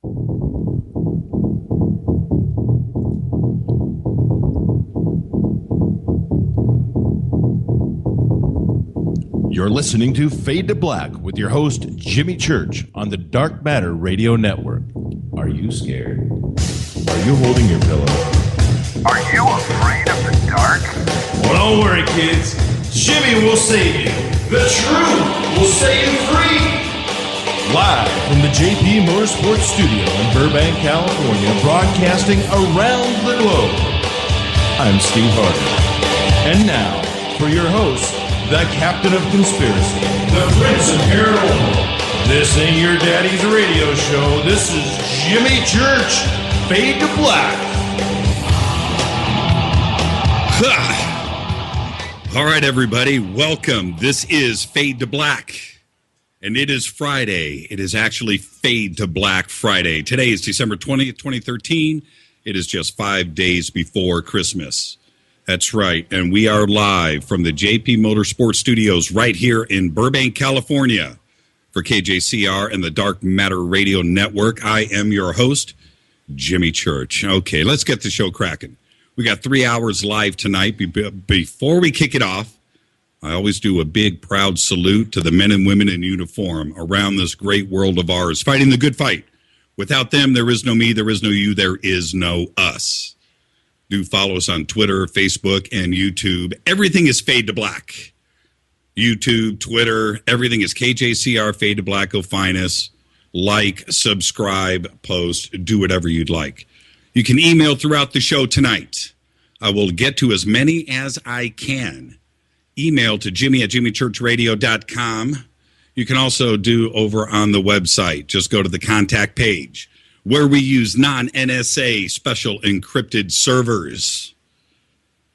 You're listening to Fade to Black with your host, Jimmy Church, on the Dark Matter Radio Network. Are you scared? Are you holding your pillow? Are you afraid of the dark? Well, don't worry, kids. Jimmy will save you. The truth will set you free. Live from the JP Motorsports Studio in Burbank, California, broadcasting around the globe. I'm Steve Harder. And now, for your host, the Captain of Conspiracy, the Prince of Paranormal. This ain't your daddy's radio show. This is Jimmy Church. Fade to Black. All right, everybody, welcome. This is Fade to Black, and it is Friday. It is actually Fade to Black Friday. Today is December 20th, 2013. It is just 5 days before Christmas. That's right, and we are live from the JP Motorsports Studios right here in Burbank, California for KJCR and the Dark Matter Radio Network. I am your host, Jimmy Church. Okay, let's get the show cracking. We got 3 hours live tonight. Before we kick it off, I always do a big, proud salute to the men and women in uniform around this great world of ours, fighting the good fight. Without them, there is no me, there is no you, there is no us. Do follow us on Twitter, Facebook, and YouTube. Everything is Fade to Black. YouTube, Twitter, everything is KJCR Fade to Black. Go find us. Like, subscribe, post, do whatever you'd like. You can email throughout the show tonight. I will get to as many as I can. Email to jimmy@jimmychurchradio.com. You can also do over on the website. Just go to the contact page, where we use non-NSA special encrypted servers.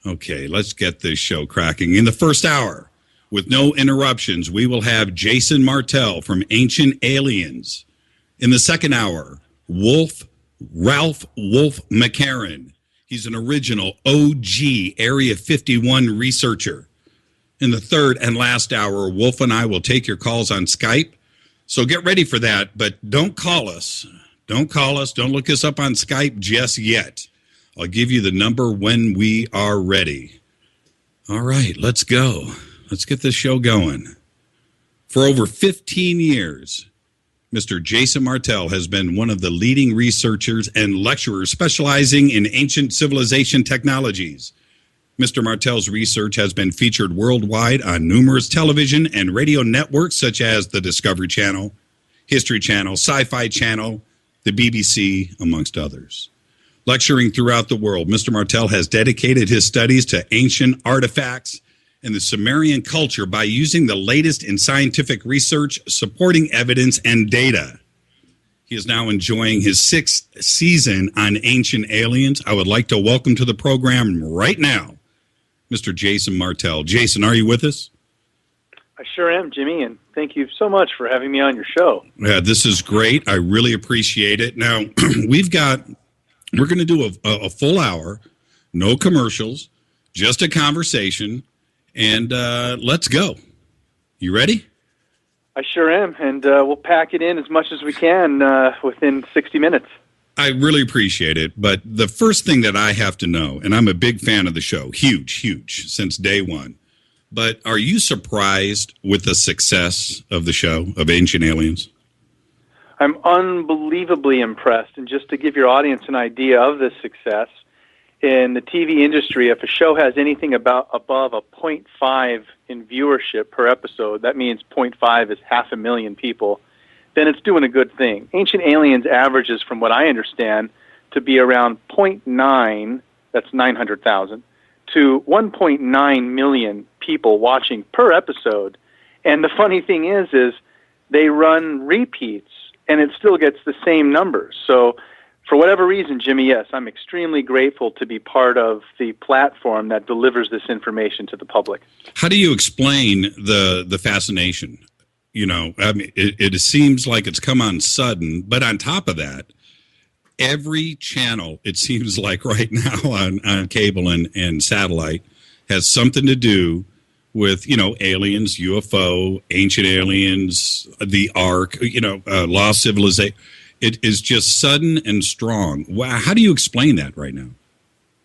Okay, let's get this show cracking. In the first hour, with no interruptions, we will have Jason Martell from Ancient Aliens. In the second hour, Ralph Wolf McCarran. He's an original OG Area 51 researcher. In the third and last hour, Wolf and I will take your calls on Skype. So get ready for that, but don't call us. Don't call us. Don't look us up on Skype just yet. I'll give you the number when we are ready. All right, let's go. Let's get this show going. For over 15 years, Mr. Jason Martell has been one of the leading researchers and lecturers specializing in ancient civilization technologies. Mr. Martell's research has been featured worldwide on numerous television and radio networks such as the Discovery Channel, History Channel, Sci-Fi Channel, the BBC, amongst others. Lecturing throughout the world, Mr. Martell has dedicated his studies to ancient artifacts and the Sumerian culture by using the latest in scientific research, supporting evidence, and data. He is now enjoying his 6th season on Ancient Aliens. I would like to welcome to the program right now, Mr. Jason Martell. Jason, are you with us? I sure am, Jimmy, and thank you so much for having me on your show. Yeah, this is great. I really appreciate it. Now, we're going to do a full hour, no commercials, just a conversation, and let's go. You ready? I sure am, and we'll pack it in as much as we can within 60 minutes. I really appreciate it, but the first thing that I have to know, and I'm a big fan of the show, huge, since day one, but are you surprised with the success of the show, of Ancient Aliens? I'm unbelievably impressed, and just to give your audience an idea of this success, in the TV industry, if a show has anything above a 0.5 in viewership per episode, that means 0.5 is 500,000 people, then it's doing a good thing. Ancient Aliens averages, from what I understand, to be around 0.9, that's 900,000, to 1.9 million people watching per episode. And the funny thing is they run repeats, and it still gets the same numbers. So for whatever reason, Jimmy, yes, I'm extremely grateful to be part of the platform that delivers this information to the public. How do you explain the fascination? You know, I mean, it seems like it's come on sudden, but on top of that, every channel, it seems like right now on cable and satellite, has something to do with, you know, aliens, UFO, ancient aliens, the Ark, you know, lost civilization. It is just sudden and strong. Wow. How do you explain that right now?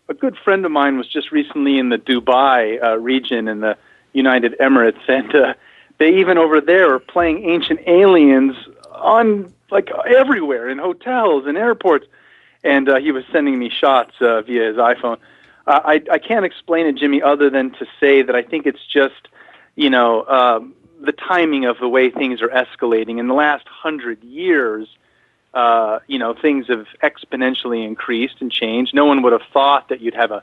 A good friend of mine was just recently in the Dubai region in the United Emirates, and they even over there are playing Ancient Aliens on like everywhere in hotels and airports. And he was sending me shots via his iPhone. I can't explain it, Jimmy, other than to say that I think it's just, the timing of the way things are escalating. In the last 100 years, things have exponentially increased and changed. No one would have thought that you'd have a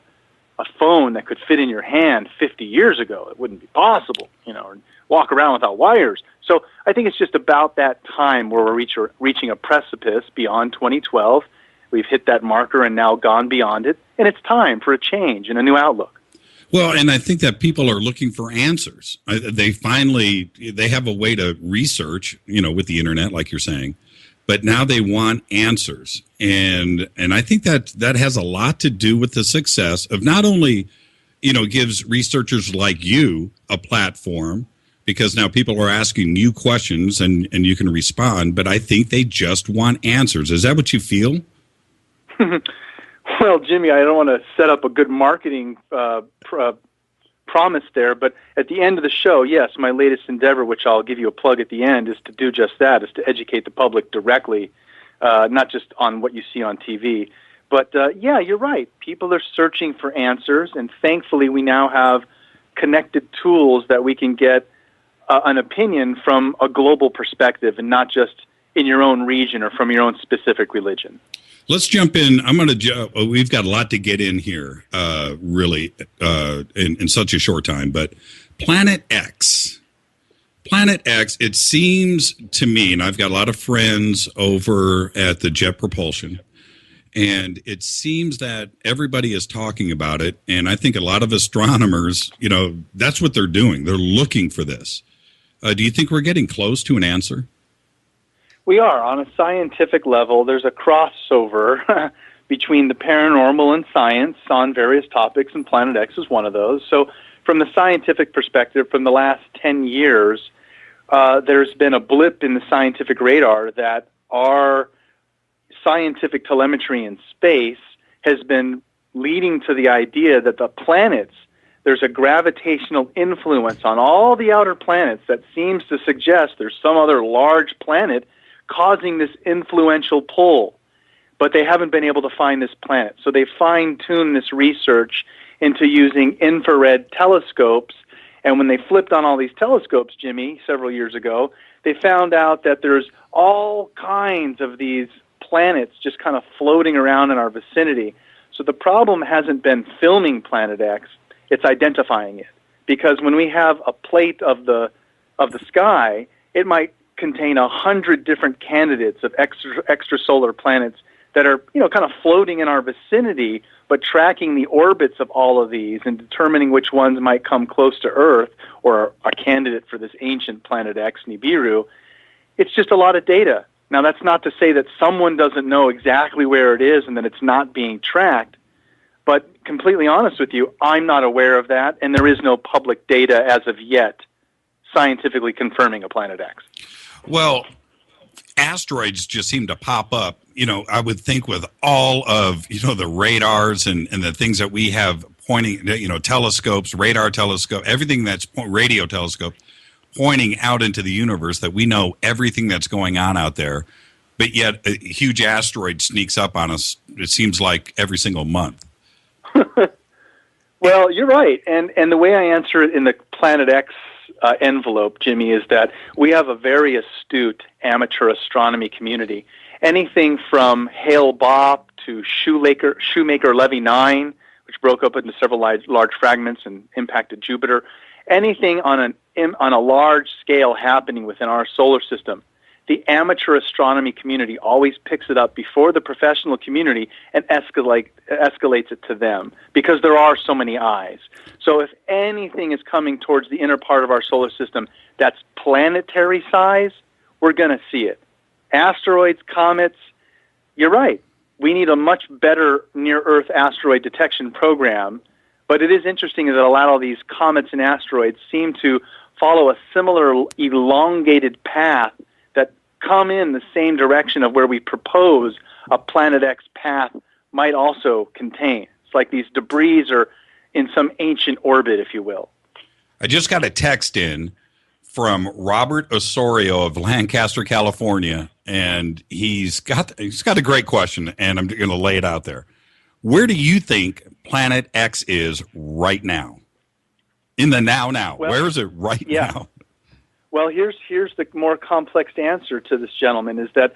phone that could fit in your hand 50 years ago. It wouldn't be possible, or walk around without wires. So I think it's just about that time where we're reaching a precipice beyond 2012. We've hit that marker and now gone beyond it, and it's time for a change and a new outlook. Well, and I think that people are looking for answers. They have a way to research, with the internet, like you're saying, but now they want answers. And I think that has a lot to do with the success of not only, gives researchers like you a platform, because now people are asking you questions and you can respond, but I think they just want answers. Is that what you feel? Well, Jimmy, I don't want to set up a good marketing promise there, but at the end of the show, yes, my latest endeavor, which I'll give you a plug at the end, is to do just that, is to educate the public directly, not just on what you see on TV. But, yeah, you're right. People are searching for answers, and thankfully we now have connected tools that we can get an opinion from a global perspective and not just in your own region or from your own specific religion. Let's jump in. We've got a lot to get in here, really, in such a short time. But Planet X, it seems to me, and I've got a lot of friends over at the Jet Propulsion, and it seems that everybody is talking about it. And I think a lot of astronomers, that's what they're doing. They're looking for this. Do you think we're getting close to an answer? We are. On a scientific level, there's a crossover between the paranormal and science on various topics, and Planet X is one of those. So from the scientific perspective, from the last 10 years, there's been a blip in the scientific radar that our scientific telemetry in space has been leading to the idea that the planets, there's a gravitational influence on all the outer planets that seems to suggest there's some other large planet causing this influential pull, but they haven't been able to find this planet. So they fine-tuned this research into using infrared telescopes, and when they flipped on all these telescopes, Jimmy, several years ago, they found out that there's all kinds of these planets just kind of floating around in our vicinity. So the problem hasn't been filming Planet X, it's identifying it. Because when we have a plate of the sky, it might contain 100 different candidates of extrasolar planets that are, kind of floating in our vicinity, but tracking the orbits of all of these and determining which ones might come close to Earth or a candidate for this ancient planet X, Nibiru. It's just a lot of data. Now, that's not to say that someone doesn't know exactly where it is and that it's not being tracked, but completely honest with you, I'm not aware of that, and there is no public data as of yet scientifically confirming a Planet X. Well, asteroids just seem to pop up, I would think with all of, the radars and the things that we have pointing, telescopes, radar telescope, everything that's radio telescope pointing out into the universe, that we know everything that's going on out there. But yet a huge asteroid sneaks up on us, it seems like every single month. Well, you're right. And the way I answer it in the Planet X envelope, Jimmy, is that we have a very astute amateur astronomy community. Anything from Hale-Bopp to Shoemaker-Levy 9, which broke up into several large fragments and impacted Jupiter, anything on a large scale happening within our solar system, the amateur astronomy community always picks it up before the professional community and escalates it to them, because there are so many eyes. So if anything is coming towards the inner part of our solar system that's planetary size, we're going to see it. Asteroids, comets, you're right. We need a much better near-Earth asteroid detection program, but it is interesting that a lot of these comets and asteroids seem to follow a similar elongated path that come in the same direction of where we propose a Planet X path might also contain. It's like these debris are in some ancient orbit, if you will. I just got a text in from Robert Osorio of Lancaster, California, and he's got a great question, and I'm going to lay it out there. Where do you think Planet X is right now? In the now? Well, where is it right now? Well, here's the more complex answer to this gentleman, is that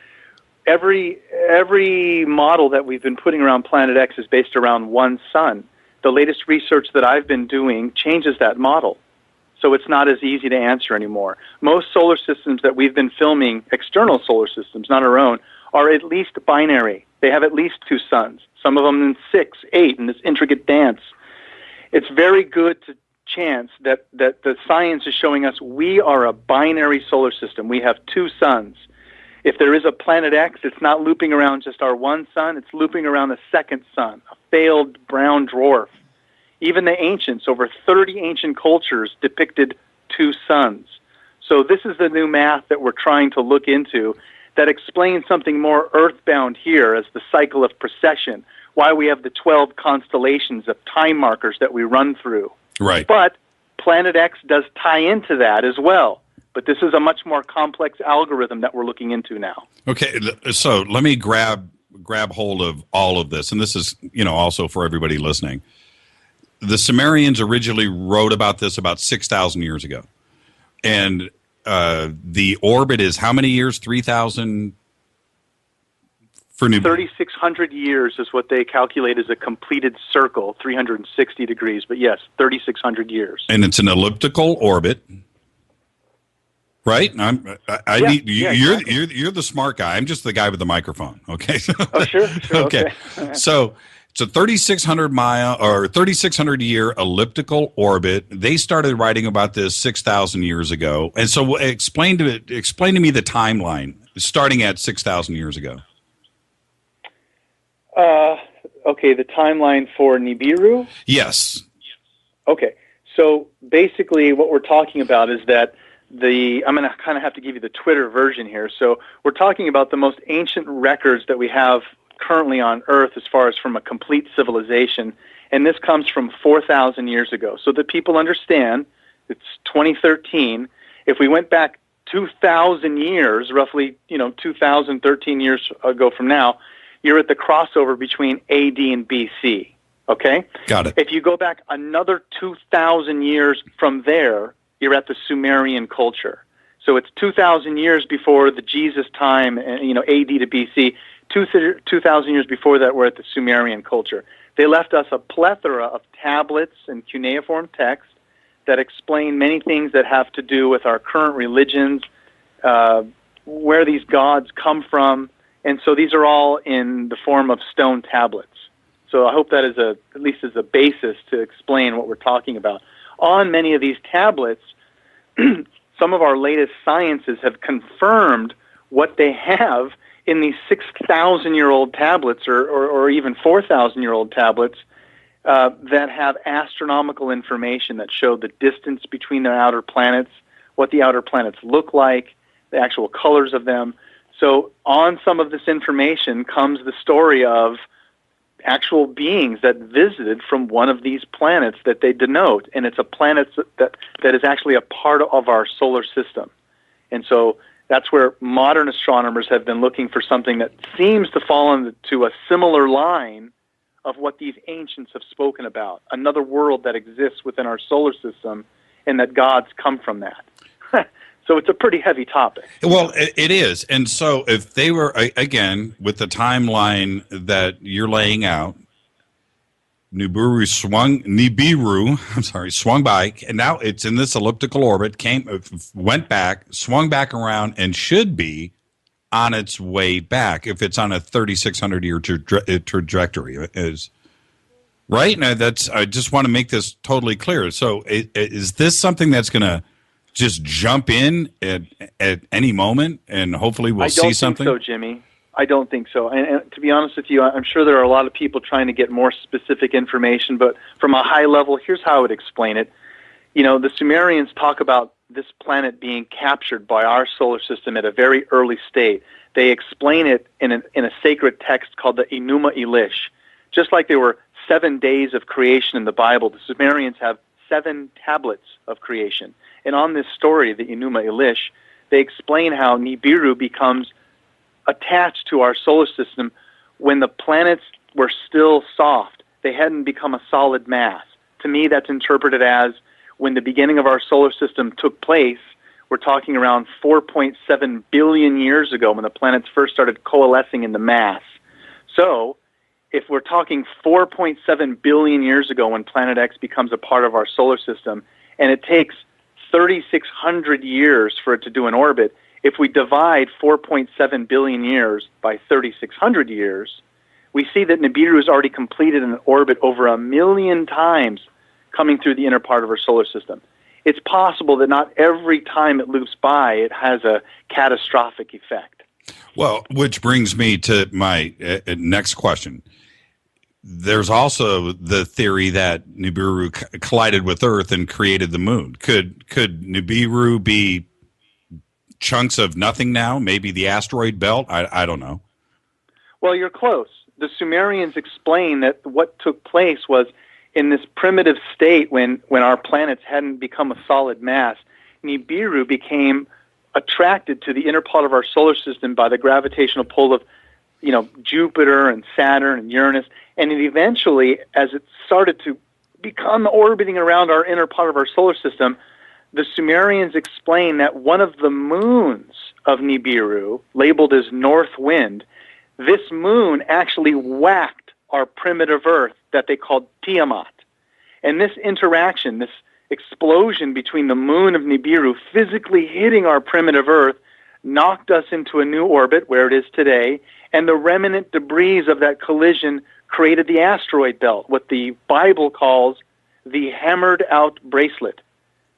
every model that we've been putting around Planet X is based around one sun. The latest research that I've been doing changes that model. So it's not as easy to answer anymore. Most solar systems that we've been filming, external solar systems, not our own, are at least binary. They have at least two suns, some of them in 6, 8, in this intricate dance. It's very good to chance that the science is showing us we are a binary solar system. We have two suns. If there is a Planet X, it's not looping around just our one sun, it's looping around a second sun, a failed brown dwarf. Even the ancients, over 30 ancient cultures, depicted two suns. So this is the new math that we're trying to look into that explains something more earthbound here as the cycle of precession, why we have the 12 constellations of time markers that we run through. Right. But Planet X does tie into that as well. But this is a much more complex algorithm that we're looking into now. Okay, so let me grab hold of all of this, and this is, also for everybody listening. The Sumerians originally wrote about this about 6,000 years ago. And the orbit is how many years? 3,000 for Nibiru? 3,600 years is what they calculate as a completed circle, 360 degrees. But yes, 3,600 years. And it's an elliptical orbit, right? You're the smart guy. I'm just the guy with the microphone. Okay. Oh, sure. Okay. So it's a 3,600 year elliptical orbit. They started writing about this 6,000 years ago. And so explain to me the timeline starting at 6,000 years ago. Okay, the timeline for Nibiru? Yes. Okay. So basically what we're talking about is that I'm going to kind of have to give you the Twitter version here. So we're talking about the most ancient records that we have currently on Earth as far as from a complete civilization, and this comes from 4,000 years ago. So that people understand, it's 2013. If we went back 2,000 years, roughly, 2,013 years ago from now, you're at the crossover between AD and BC, okay? Got it. If you go back another 2,000 years from there, you're at the Sumerian culture. So it's 2,000 years before the Jesus time, AD to BC. 2,000 years before that, we're at the Sumerian culture. They left us a plethora of tablets and cuneiform text that explain many things that have to do with our current religions, where these gods come from, and so these are all in the form of stone tablets. So I hope that is at least as a basis to explain what we're talking about. On many of these tablets, some of our latest sciences have confirmed what they have in these 6,000-year-old tablets or even 4,000-year-old tablets that have astronomical information that show the distance between their outer planets, what the outer planets look like, the actual colors of them. So on some of this information comes the story of actual beings that visited from one of these planets that they denote, and it's a planet that is actually a part of our solar system. And so that's where modern astronomers have been looking for something that seems to fall into a similar line of what these ancients have spoken about, another world that exists within our solar system, and that gods come from that. So it's a pretty heavy topic. Well, it is. And so if they were, again, with the timeline that you're laying out, Nibiru swung by, and now it's in this elliptical orbit, went back, swung back around, and should be on its way back if it's on a 3,600-year trajectory. Right? Now, I just want to make this totally clear. So is this something that's going to just jump in at any moment and hopefully we'll see something? I don't think so, Jimmy. I don't think so. And to be honest with you, I'm sure there are a lot of people trying to get more specific information, but from a high level, here's how I would explain it. The Sumerians talk about this planet being captured by our solar system at a very early state. They explain it in a sacred text called the Enuma Elish. Just like there were 7 days of creation in the Bible, the Sumerians have 7 tablets of creation. And on this story, the Enuma Elish, they explain how Nibiru becomes attached to our solar system when the planets were still soft. They hadn't become a solid mass. To me, that's interpreted as when the beginning of our solar system took place, we're talking around 4.7 billion years ago when the planets first started coalescing into mass. So, if we're talking 4.7 billion years ago when Planet X becomes a part of our solar system, and it takes 3,600 years for it to do an orbit, if we divide 4.7 billion years by 3,600 years, we see that Nibiru has already completed an orbit over 1 million times coming through the inner part of our solar system. It's possible that not every time it loops by, it has a catastrophic effect. Well, which brings me to my next question. There's also the theory that Nibiru collided with Earth and created the moon. Could Nibiru be chunks of nothing now? Maybe the asteroid belt? I don't know. Well, you're close. The Sumerians explain that what took place was in this primitive state when our planets hadn't become a solid mass, Nibiru became attracted to the inner part of our solar system by the gravitational pull of, Jupiter and Saturn and Uranus, and it eventually, as it started to become orbiting around our inner part of our solar system, the Sumerians explain that one of the moons of Nibiru, labeled as North Wind, this moon actually whacked our primitive Earth that they called Tiamat. And this interaction, this explosion between the moon of Nibiru physically hitting our primitive Earth, knocked us into a new orbit where it is today, and the remnant debris of that collision created the asteroid belt, what the Bible calls the hammered out bracelet.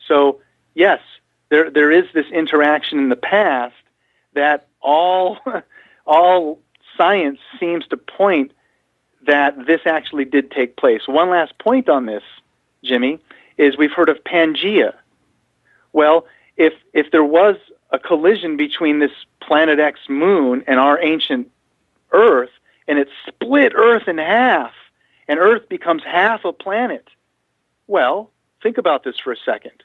So, yes, there is this interaction in the past that all science seems to point that this actually did take place. One last point on this, Jimmy, is we've heard of Pangea. Well, if there was a collision between this Planet X moon and our ancient Earth, and it split Earth in half, and Earth becomes half a planet, well, think about this for a second.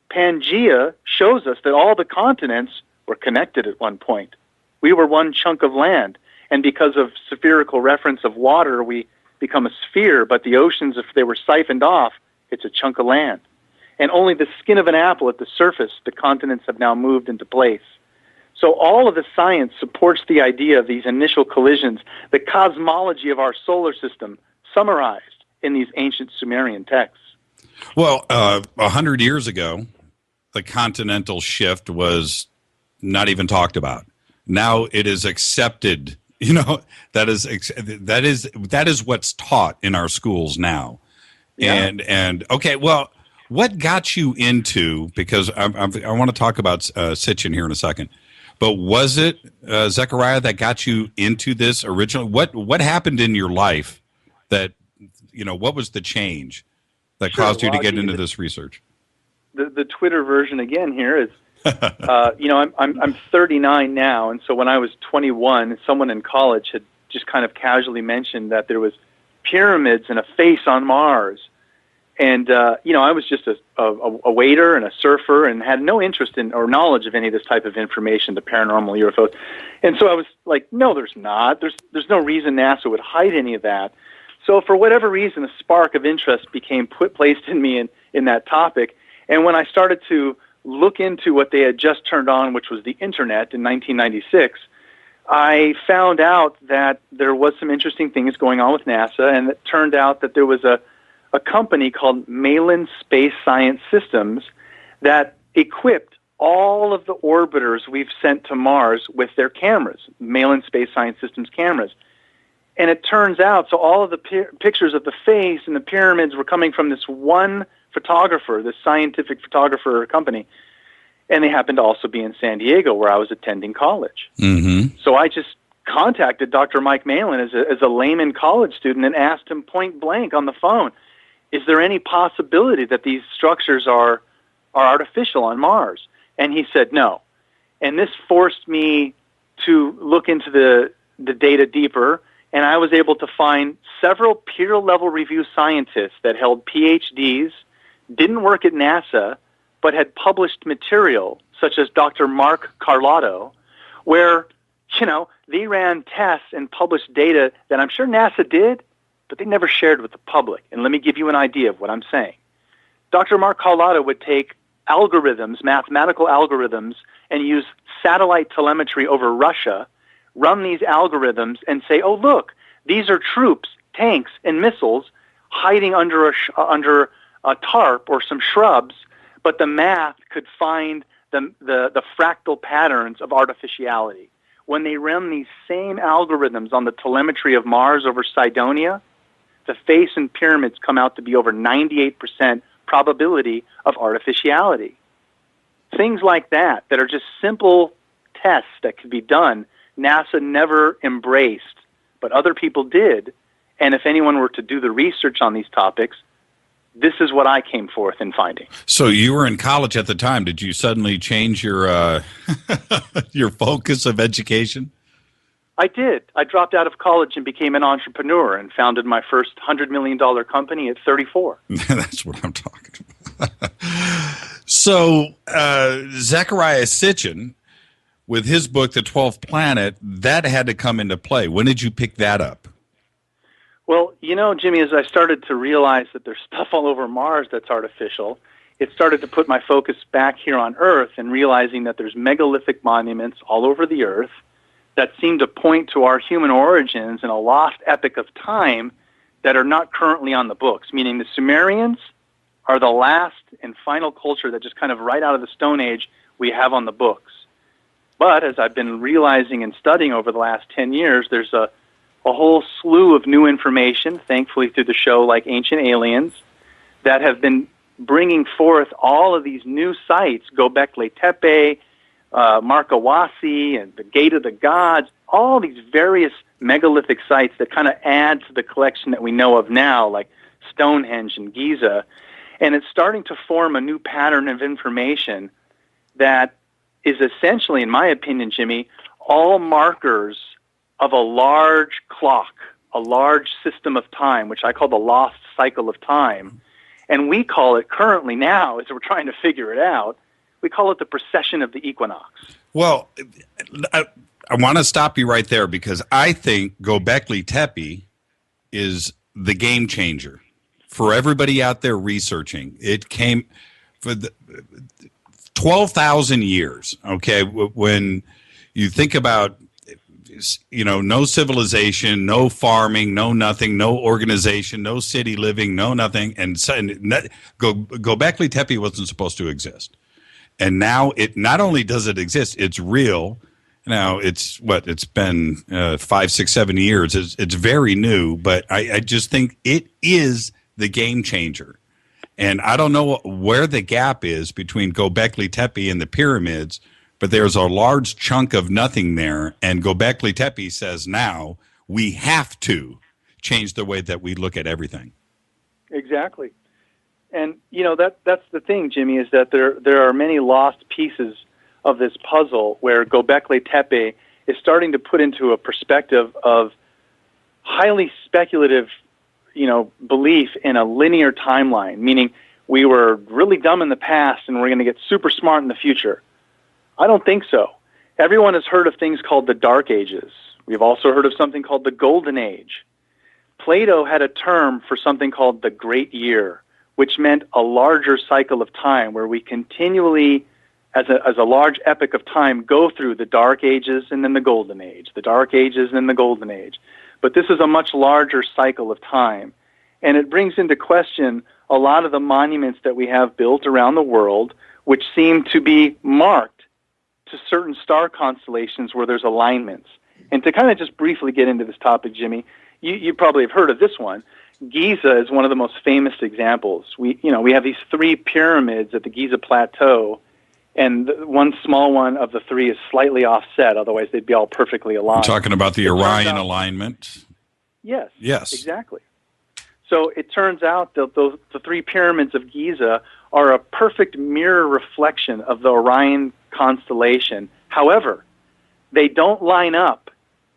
Pangea shows us that all the continents were connected at one point. We were one chunk of land. And because of spherical reference of water, we become a sphere, but the oceans, if they were siphoned off, it's a chunk of land. And only the skin of an apple at the surface, the continents have now moved into place. So all of the science supports the idea of these initial collisions, the cosmology of our solar system, summarized in these ancient Sumerian texts. Well, 100 years ago, the continental shift was not even talked about. Now it is accepted. That is what's taught in our schools now. Yeah. And okay, well, what got you into, because I want to talk about Sitchin here in a second, but was it Zechariah that got you into this originally? What happened in your life that, what was the change that caused you to get into this research? The Twitter version again here is, I'm 39 now, and so when I was 21, someone in college had just kind of casually mentioned that there was pyramids and a face on Mars. And, I was just a waiter and a surfer and had no interest in or knowledge of any of this type of information, the paranormal, UFOs. And so I was like, no, there's not. There's no reason NASA would hide any of that. So for whatever reason, a spark of interest became placed in me in that topic. And when I started to look into what they had just turned on, which was the Internet in 1996, I found out that there was some interesting things going on with NASA, and it turned out that there was a company called Malin Space Science Systems that equipped all of the orbiters we've sent to Mars with their cameras, Malin Space Science Systems cameras. And it turns out, so all of the pictures of the face and the pyramids were coming from this one photographer, this scientific photographer company, and they happened to also be in San Diego where I was attending college. Mm-hmm. So I just contacted Dr. Mike Malin as a layman college student and asked him point blank on the phone, is there any possibility that these structures are are artificial on Mars. And he said no. And this forced me to look into the data deeper, and I was able to find several peer-level review scientists that held PhDs, didn't work at NASA, but had published material, such as Dr. Mark Carlotto, where, they ran tests and published data that I'm sure NASA did, but they never shared with the public. And let me give you an idea of what I'm saying. Dr. Mark Carlotto would take algorithms, mathematical algorithms, and use satellite telemetry over Russia, run these algorithms, and say, oh, look, these are troops, tanks, and missiles hiding under a tarp or some shrubs, but the math could find the fractal patterns of artificiality. When they run these same algorithms on the telemetry of Mars over Cydonia, the face and pyramids come out to be over 98% probability of artificiality. Things like that are just simple tests that could be done, NASA never embraced, but other people did. And if anyone were to do the research on these topics, this is what I came forth in finding. So you were in college at the time. Did you suddenly change your your focus of education? I did. I dropped out of college and became an entrepreneur and founded my first $100 million company at 34. That's what I'm talking about. So Zecharia Sitchin, with his book, The 12th Planet, that had to come into play. When did you pick that up? Well, Jimmy, as I started to realize that there's stuff all over Mars that's artificial, it started to put my focus back here on Earth and realizing that there's megalithic monuments all over the Earth that seem to point to our human origins in a lost epoch of time that are not currently on the books, meaning the Sumerians are the last and final culture that just kind of right out of the Stone Age we have on the books. But as I've been realizing and studying over the last 10 years, there's a whole slew of new information, thankfully through the show like Ancient Aliens, that have been bringing forth all of these new sites, Göbekli Tepe, Markawasi, and the Gate of the Gods, all these various megalithic sites that kind of add to the collection that we know of now, like Stonehenge and Giza. And it's starting to form a new pattern of information that is essentially, in my opinion, Jimmy, all markers of a large clock, a large system of time, which I call the lost cycle of time. And we call it currently now, as we're trying to figure it out, we call it the precession of the equinox. Well, I want to stop you right there because I think Göbekli Tepe is the game changer for everybody out there researching. It came for the 12,000 years, okay, when you think about, no civilization, no farming, no nothing, no organization, no city living, no nothing, and Göbekli Tepe wasn't supposed to exist. And now it not only does it exist, it's real. Now it's been 5, 6, 7 years. It's very new, but I just think it is the game changer. And I don't know where the gap is between Göbekli Tepe and the pyramids, but there's a large chunk of nothing there. And Göbekli Tepe says now we have to change the way that we look at everything. Exactly. And, that's the thing, Jimmy, is that there are many lost pieces of this puzzle where Göbekli Tepe is starting to put into a perspective of highly speculative, belief in a linear timeline, meaning we were really dumb in the past and we're going to get super smart in the future. I don't think so. Everyone has heard of things called the Dark Ages. We've also heard of something called the Golden Age. Plato had a term for something called the Great Year, which meant a larger cycle of time where we continually, as a large epoch of time, go through the Dark Ages and then the Golden Age, the Dark Ages and then the Golden Age. But this is a much larger cycle of time. And it brings into question a lot of the monuments that we have built around the world, which seem to be marked to certain star constellations where there's alignments. And to kind of just briefly get into this topic, Jimmy, you probably have heard of this one. Giza is one of the most famous examples. We have these 3 pyramids at the Giza Plateau, and one small one of the 3 is slightly offset. Otherwise, they'd be all perfectly aligned. I'm talking about the Orion alignment. Yes, exactly. So it turns out that the 3 pyramids of Giza are a perfect mirror reflection of the Orion constellation. However, they don't line up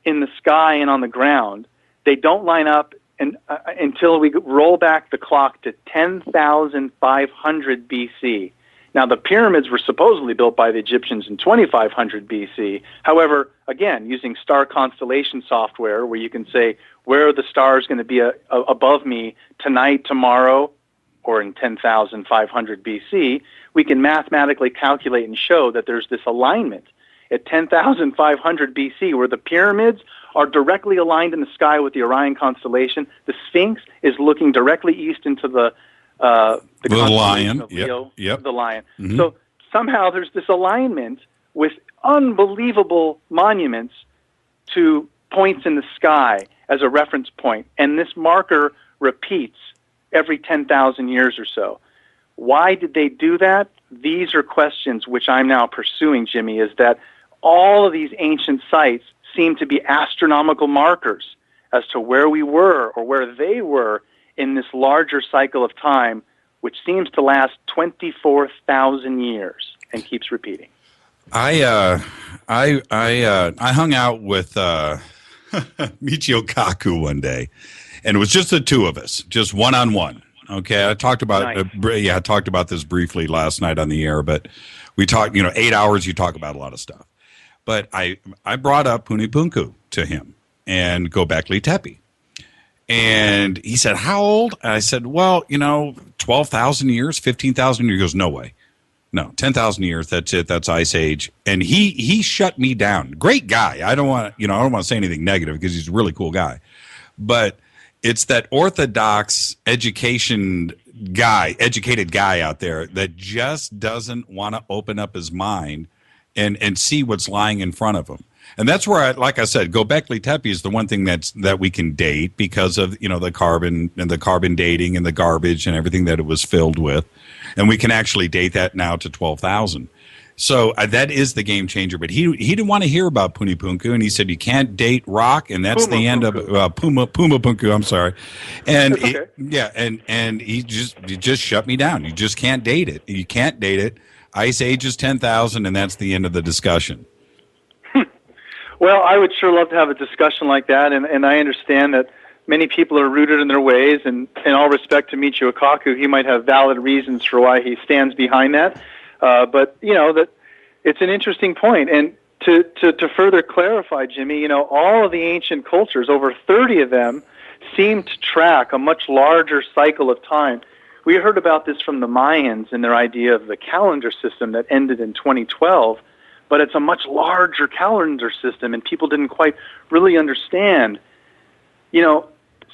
in the sky and on the ground. They don't line up until we roll back the clock to 10,500 BC. Now, the pyramids were supposedly built by the Egyptians in 2,500 BC. However, again, using star constellation software, where you can say, where are the stars going to be above me tonight, tomorrow, or in 10,500 BC, we can mathematically calculate and show that there's this alignment at 10,500 BC, where the pyramids are directly aligned in the sky with the Orion constellation. The Sphinx is looking directly east into the lion. Of Leo, Yep. the lion. Mm-hmm. So somehow there's this alignment with unbelievable monuments to points in the sky as a reference point, and this marker repeats every 10,000 years or so. Why did they do that? These are questions which I'm now pursuing, Jimmy, is that all of these ancient sites seem to be astronomical markers as to where we were or where they were in this larger cycle of time, which seems to last 24,000 years and keeps repeating. I hung out with Michio Kaku one day, and it was just the two of us, just one-on-one. Okay, I talked about I talked about this briefly last night on the air, but we talked, 8 hours, you talk about a lot of stuff. But I brought up Punipunku to him and Göbekli Tepe. And he said, how old? And I said, well, 12,000 years, 15,000 years. He goes, no way. No, 10,000 years, that's it. That's Ice Age. And he shut me down. Great guy. I don't want to say anything negative because he's a really cool guy. But it's that orthodox educated guy out there that just doesn't want to open up his mind and see what's lying in front of him. And that's where, like I said, Göbekli Tepe is the one thing that we can date because of the carbon and the carbon dating and the garbage and everything that it was filled with, and we can actually date that now to 12,000. So that is the game changer. But he didn't want to hear about Punipunku, and he said you can't date rock, and that's the end of Pumapunku. I'm sorry, and okay. and he just shut me down. You just can't date it. You can't date it. Ice Age is 10,000, and that's the end of the discussion. Well, I would sure love to have a discussion like that, and I understand that many people are rooted in their ways, and in all respect to Michio Kaku, he might have valid reasons for why he stands behind that. But that it's an interesting point. And to further clarify, Jimmy, all of the ancient cultures, over 30 of them, seem to track a much larger cycle of time. We heard about this from the Mayans and their idea of the calendar system that ended in 2012, but it's a much larger calendar system, and people didn't quite really understand.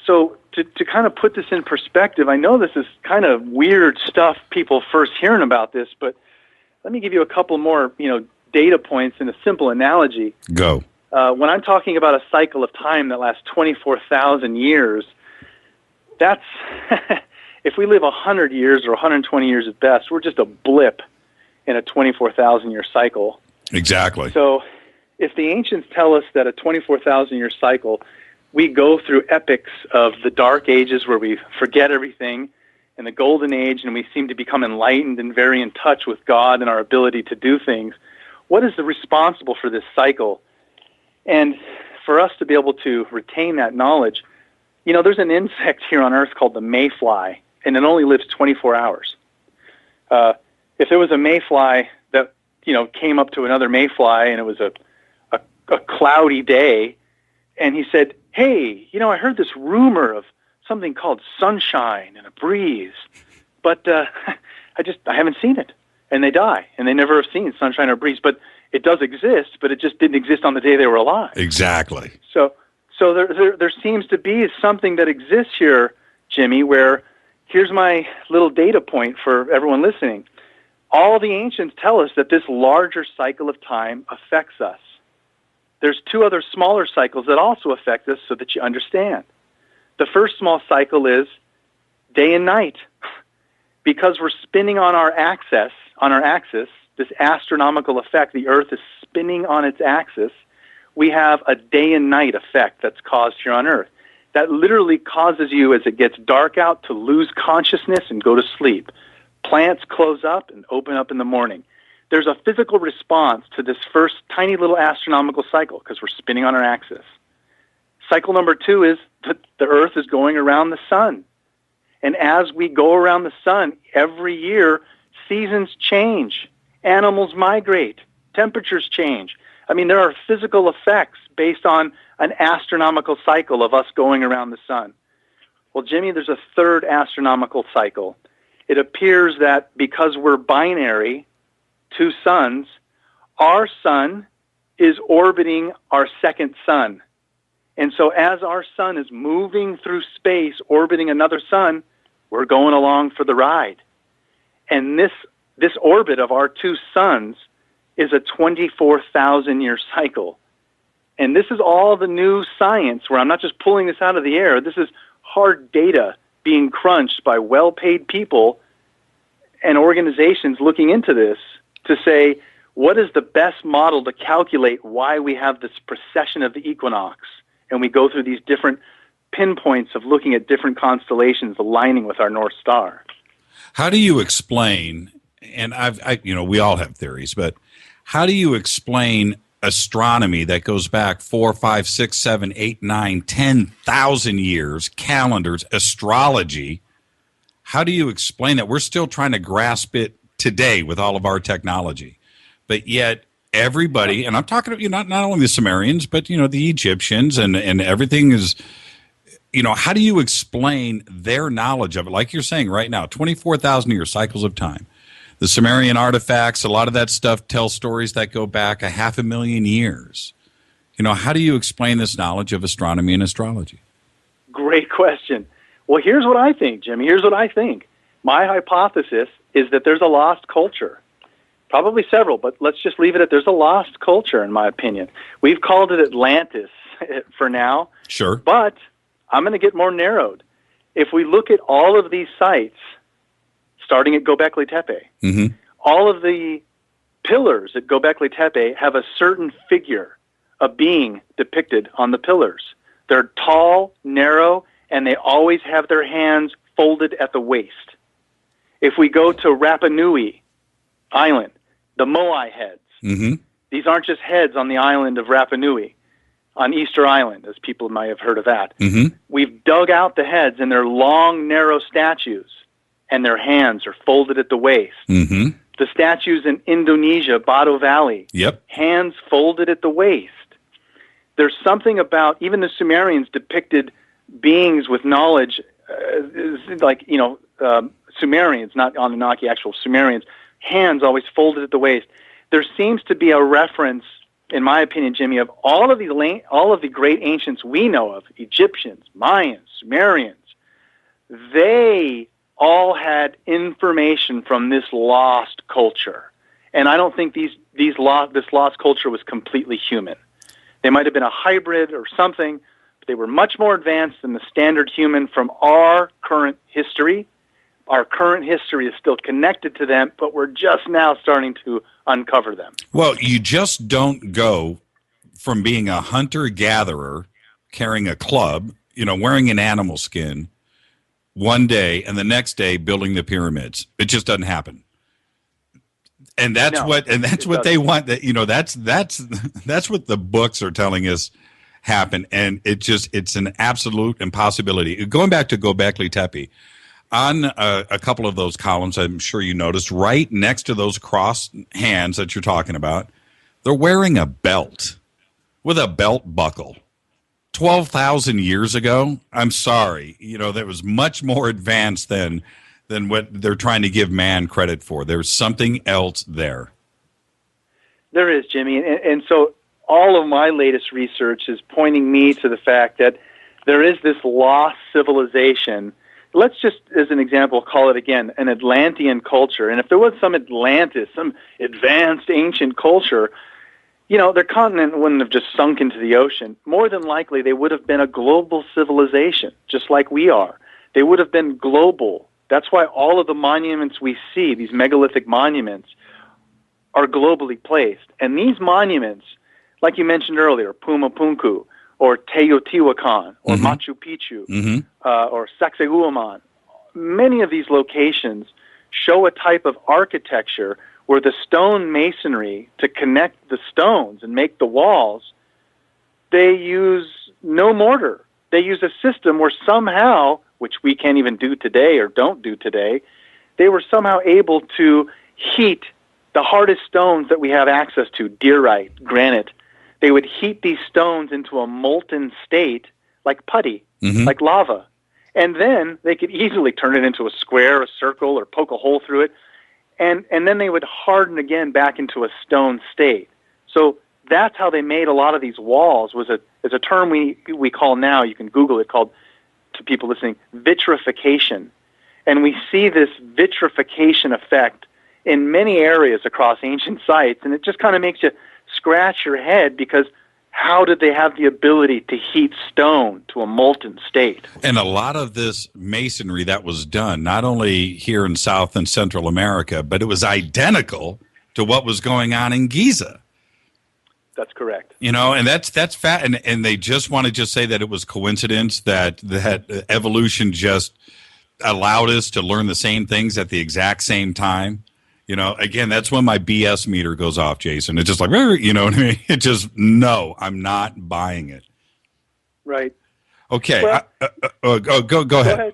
So to kind of put this in perspective, I know this is kind of weird stuff, people first hearing about this, but let me give you a couple more, data points in a simple analogy. Go. When I'm talking about a cycle of time that lasts 24,000 years, that's, if we live 100 years or 120 years at best, we're just a blip in a 24,000-year cycle. Exactly. So if the ancients tell us that a 24,000-year cycle, we go through epochs of the Dark Ages where we forget everything, and the Golden Age, and we seem to become enlightened and very in touch with God and our ability to do things. What is responsible for this cycle? And for us to be able to retain that knowledge, there's an insect here on Earth called the mayfly, and it only lives 24 hours. If there was a mayfly that, came up to another mayfly and it was a cloudy day, and he said, hey, I heard this rumor of something called sunshine and a breeze, but I haven't seen it. And they die, and they never have seen sunshine or breeze, but it does exist, but it just didn't exist on the day they were alive. Exactly. So there seems to be something that exists here, Jimmy, where here's my little data point for everyone listening. All the ancients tell us that this larger cycle of time affects us. There's two other smaller cycles that also affect us so that you understand. The first small cycle is day and night. Because we're spinning on our axis, this astronomical effect, the Earth is spinning on its axis, we have a day and night effect that's caused here on Earth. That literally causes you, as it gets dark out, to lose consciousness and go to sleep. Plants close up and open up in the morning. There's a physical response to this first tiny little astronomical cycle because we're spinning on our axis. Cycle number 2 is that the Earth is going around the sun. And as we go around the sun, every year, seasons change, animals migrate, temperatures change. I mean, there are physical effects based on an astronomical cycle of us going around the sun. Well, Jimmy, there's a third astronomical cycle. It appears that because we're binary, 2 suns, our sun is orbiting our second sun. And so as our sun is moving through space, orbiting another sun, we're going along for the ride. And this orbit of our 2 suns is a 24,000-year cycle. And this is all the new science where I'm not just pulling this out of the air. This is hard data being crunched by well-paid people and organizations looking into this to say, what is the best model to calculate why we have this precession of the equinox? And we go through these different pinpoints of looking at different constellations aligning with our North Star. How do you explain, and we all have theories, but how do you explain astronomy that goes back 4, 5, 6, 7, 8, 9, 10,000 years, calendars, astrology? How do you explain that? We're still trying to grasp it today with all of our technology, but yet everybody, and I'm talking to not only the Sumerians, but the Egyptians and everything is, how do you explain their knowledge of it? Like you're saying right now, 24,000 year cycles of time. The Sumerian artifacts, a lot of that stuff tells stories that go back 500,000 years. How do you explain this knowledge of astronomy and astrology? Great question. Well, here's what I think, Jimmy. Here's what I think. My hypothesis is that there's a lost culture. Probably several, but let's just leave it at there's a lost culture, in my opinion. We've called it Atlantis for now. Sure. But I'm going to get more narrowed. If we look at all of these sites, starting at Göbekli Tepe, all of the pillars at Göbekli Tepe have a certain figure, a being depicted on the pillars. They're tall, narrow, and they always have their hands folded at the waist. If we go to Rapa Nui Island, the Moai heads, these aren't just heads on the island of Rapa Nui, on Easter Island, as people might have heard of that. We've dug out the heads, and they're long, narrow statues, and their hands are folded at the waist. The statues in Indonesia, Batu Valley, hands folded at the waist. There's something about, even the Sumerians depicted beings with knowledge, Sumerians, not Anunnaki, actual Sumerians, hands always folded at the waist. There seems to be a reference, in my opinion, Jimmy, of all of the great ancients we know of, Egyptians, Mayans, Sumerians, they all had information from this lost culture. And I don't think this lost culture was completely human. They might have been a hybrid or something, but they were much more advanced than the standard human from our current history. Our current history is still connected to them, but we're just now starting to uncover them. Well, you just don't go from being a hunter-gatherer, carrying a club, wearing an animal skin, one day, and the next day building the pyramids. It just doesn't happen. And that's what they want. That's what the books are telling us happened, and it's an absolute impossibility. Going back to Göbekli Tepe, on a couple of those columns, I'm sure you noticed, right next to those crossed hands that you're talking about, they're wearing a belt with a belt buckle. 12,000 years ago, I'm sorry, that was much more advanced than what they're trying to give man credit for. There's something else there. There is, Jimmy. And so all of my latest research is pointing me to the fact that there is this lost civilization. Let's just, as an example, call it again an Atlantean culture. And if there was some Atlantis, some advanced ancient culture, their continent wouldn't have just sunk into the ocean. More than likely, they would have been a global civilization, just like we are. They would have been global. That's why all of the monuments we see, these megalithic monuments, are globally placed. And these monuments, like you mentioned earlier, Pumapunku, or Teotihuacan, or Machu Picchu, or Sacsayhuaman, many of these locations show a type of architecture where the stone masonry to connect the stones and make the walls, they use no mortar. They use a system where somehow, which we can't even do today or don't do today, they were somehow able to heat the hardest stones that we have access to, diorite, granite. They would heat these stones into a molten state like putty, like lava. And then they could easily turn it into a square, a circle, or poke a hole through it. And then they would harden again back into a stone state. So that's how they made a lot of these walls. Is a term we call now, you can Google it, called, to people listening, vitrification. And we see this vitrification effect in many areas across ancient sites, and it just kind of makes you scratch your head, because how did they have the ability to heat stone to a molten state? And a lot of this masonry that was done, not only here in South and Central America, but it was identical to what was going on in Giza. That's correct. You know, and that's fat. And they just want to just say that it was coincidence that evolution just allowed us to learn the same things at the exact same time. You know, again, that's when my BS meter goes off, Jason. It's just like, you know what I mean? It just, no, I'm not buying it. Right. Okay. Well, go ahead.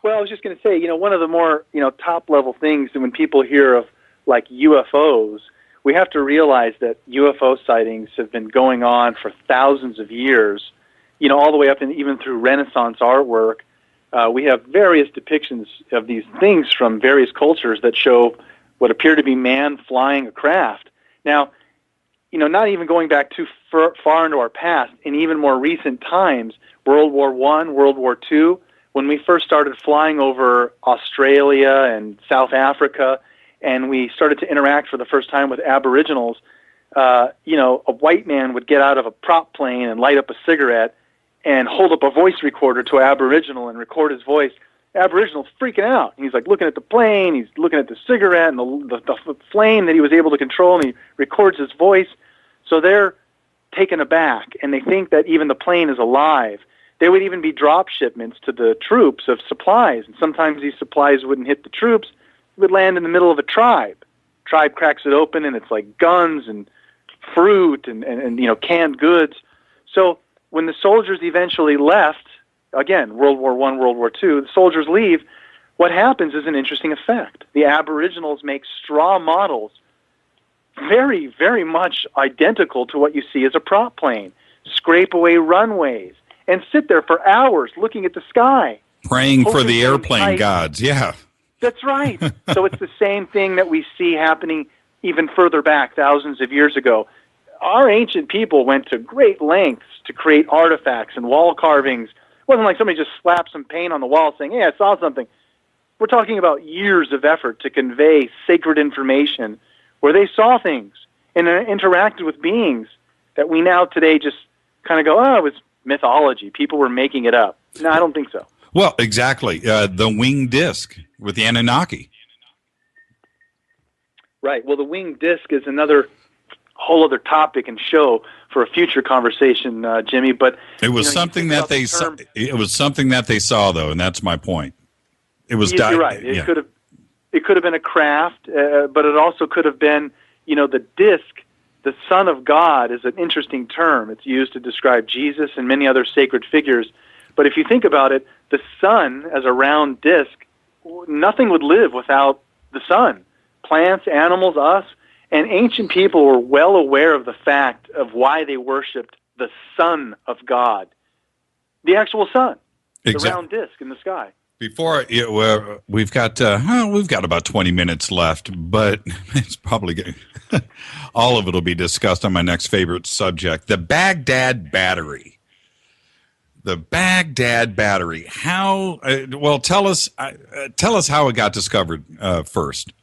Well, I was just going to say, one of the more, top level things when people hear of like UFOs, we have to realize that UFO sightings have been going on for thousands of years, all the way up and even through Renaissance artwork. We have various depictions of these things from various cultures that show what appear to be man flying a craft. Now, not even going back too far into our past, in even more recent times, World War I, World War II, when we first started flying over Australia and South Africa, and we started to interact for the first time with Aboriginals, a white man would get out of a prop plane and light up a cigarette and hold up a voice recorder to an Aboriginal and record his voice. Aboriginal's freaking out. He's like looking at the plane, he's looking at the cigarette and the flame that he was able to control, and he records his voice. So they're taken aback, and they think that even the plane is alive. There would even be drop shipments to the troops of supplies, and sometimes these supplies wouldn't hit the troops. It would land in the middle of a tribe. Tribe cracks it open, and it's like guns and fruit and canned goods. So when the soldiers eventually left, again, World War I, World War II, the soldiers leave, what happens is an interesting effect. The Aboriginals make straw models very, very much identical to what you see as a prop plane, scrape away runways, and sit there for hours looking at the sky. Praying for the airplane gods, yeah. That's right. So it's the same thing that we see happening even further back, thousands of years ago. Our ancient people went to great lengths to create artifacts and wall carvings. It wasn't like somebody just slapped some paint on the wall saying, hey, I saw something. We're talking about years of effort to convey sacred information where they saw things and interacted with beings that we now today just kind of go, oh, it was mythology. People were making it up. No, I don't think so. Well, exactly. The winged disc with the Anunnaki. Right. Well, the winged disc is another whole other topic and show for a future conversation, Jimmy. But it was something that they saw. It was something that they saw, though, and that's my point. It was. You're right. It could have. It could have been a craft, but it also could have been, the disc. The Son of God is an interesting term. It's used to describe Jesus and many other sacred figures. But if you think about it, the sun as a round disc, nothing would live without the sun. Plants, animals, us. And ancient people were well aware of the fact of why they worshipped the Son of God, the actual sun, the round disc in the sky. Before we've got about 20 minutes left, but it's probably all of it will be discussed on my next favorite subject: the Baghdad battery. The Baghdad battery. How? Well, tell us how it got discovered first.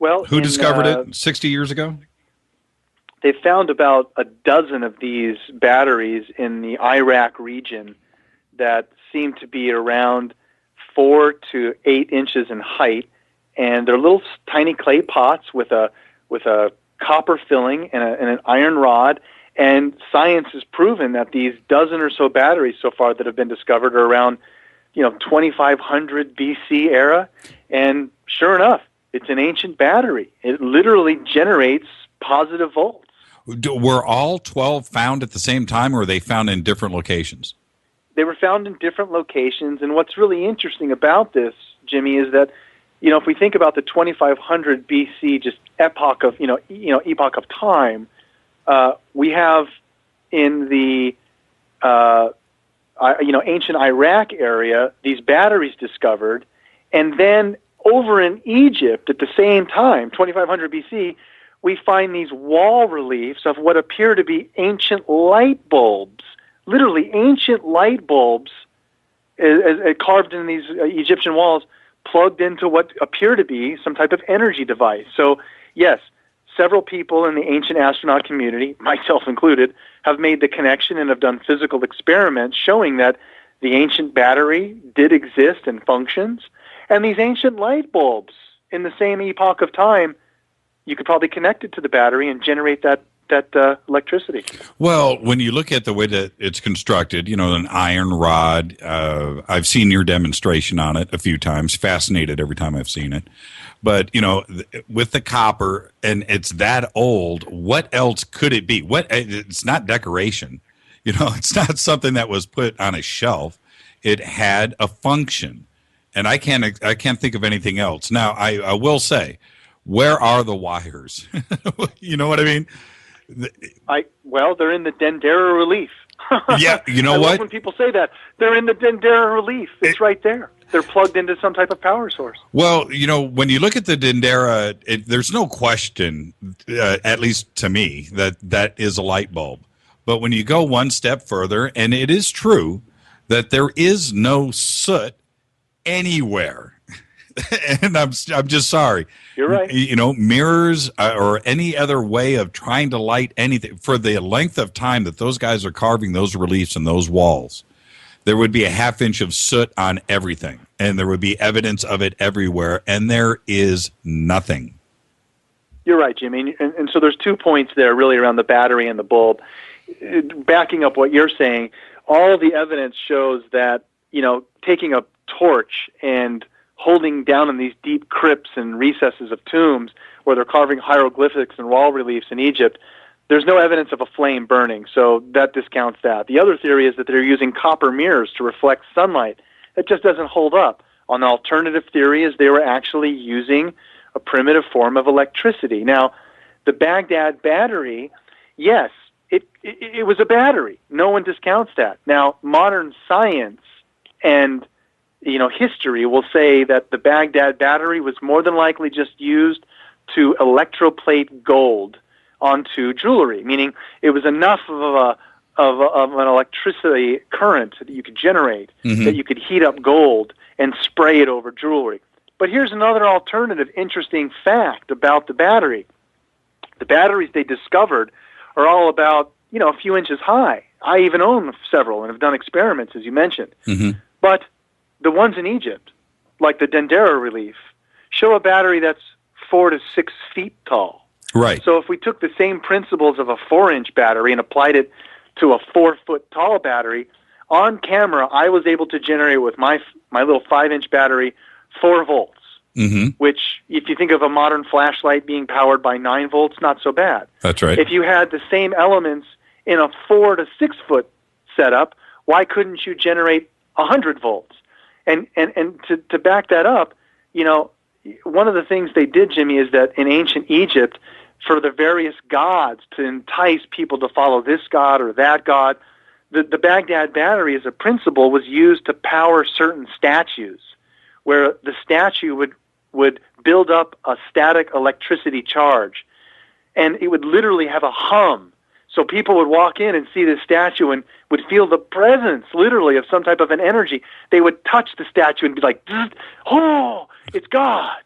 Well, who discovered it 60 years ago? They found about a dozen of these batteries in the Iraq region that seem to be around 4 to 8 inches in height, and they're little tiny clay pots with a copper filling and an iron rod. And science has proven that these dozen or so batteries so far that have been discovered are around 2500 BC era, and sure enough, it's an ancient battery. It literally generates positive volts. Were all 12 found at the same time, or were they found in different locations? They were found in different locations, and what's really interesting about this, Jimmy, is that if we think about the 2500 BC just epoch of epoch of time, we have in the ancient Iraq area these batteries discovered, and then over in Egypt at the same time, 2500 BC, we find these wall reliefs of what appear to be ancient light bulbs, literally ancient light bulbs carved in these Egyptian walls, plugged into what appear to be some type of energy device. So, yes, several people in the ancient astronaut community, myself included, have made the connection and have done physical experiments showing that the ancient battery did exist and functions, and these ancient light bulbs in the same epoch of time, you could probably connect it to the battery and generate that electricity. Well, when you look at the way that it's constructed, an iron rod, I've seen your demonstration on it a few times, fascinated every time I've seen it. But, with the copper, and it's that old, what else could it be? It's not decoration. It's not something that was put on a shelf. It had a function. And I can't think of anything else. Now, I will say, where are the wires? You know what I mean? They're in the Dendera relief. Yeah, you know I what? love when people say that. They're in the Dendera relief. It's right there. They're plugged into some type of power source. Well, when you look at the Dendera, there's no question, at least to me, that is a light bulb. But when you go one step further, and it is true that there is no soot anywhere. And I'm just sorry. You're right. Mirrors or any other way of trying to light anything for the length of time that those guys are carving those reliefs and those walls, there would be a half inch of soot on everything, and there would be evidence of it everywhere, and there is nothing. You're right, Jimmy. And so there's 2 points there really around the battery and the bulb. Backing up what you're saying, all the evidence shows that, taking a torch and holding down in these deep crypts and recesses of tombs where they're carving hieroglyphics and wall reliefs in Egypt, there's no evidence of a flame burning, so that discounts that. The other theory is that they're using copper mirrors to reflect sunlight. That just doesn't hold up. An alternative theory is they were actually using a primitive form of electricity. Now, the Baghdad battery, yes, it was a battery. No one discounts that. Now, modern science and history will say that the Baghdad battery was more than likely just used to electroplate gold onto jewelry, meaning it was enough of an electricity current that you could generate, that you could heat up gold and spray it over jewelry. But here's another alternative interesting fact about the battery. The batteries they discovered are all about, a few inches high. I even own several and have done experiments, as you mentioned. But the ones in Egypt, like the Dendera relief, show a battery that's 4 to 6 feet tall. Right. So if we took the same principles of a 4-inch battery and applied it to a 4-foot tall battery, on camera I was able to generate with my little 5-inch battery 4 volts, which if you think of a modern flashlight being powered by 9 volts, not so bad. That's right. If you had the same elements in a 4 to 6 foot setup, why couldn't you generate 100 volts? And to back that up, one of the things they did, Jimmy, is that in ancient Egypt, for the various gods to entice people to follow this god or that god, the Baghdad battery as a principle was used to power certain statues, where the statue would build up a static electricity charge, and it would literally have a hum. So people would walk in and see this statue and would feel the presence, literally, of some type of an energy. They would touch the statue and be like, oh, it's God.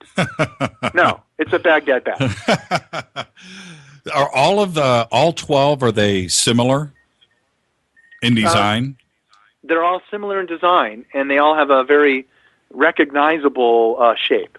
No, it's a Baghdad bat. Are all 12, are they similar in design? They're all similar in design, and they all have a very recognizable shape.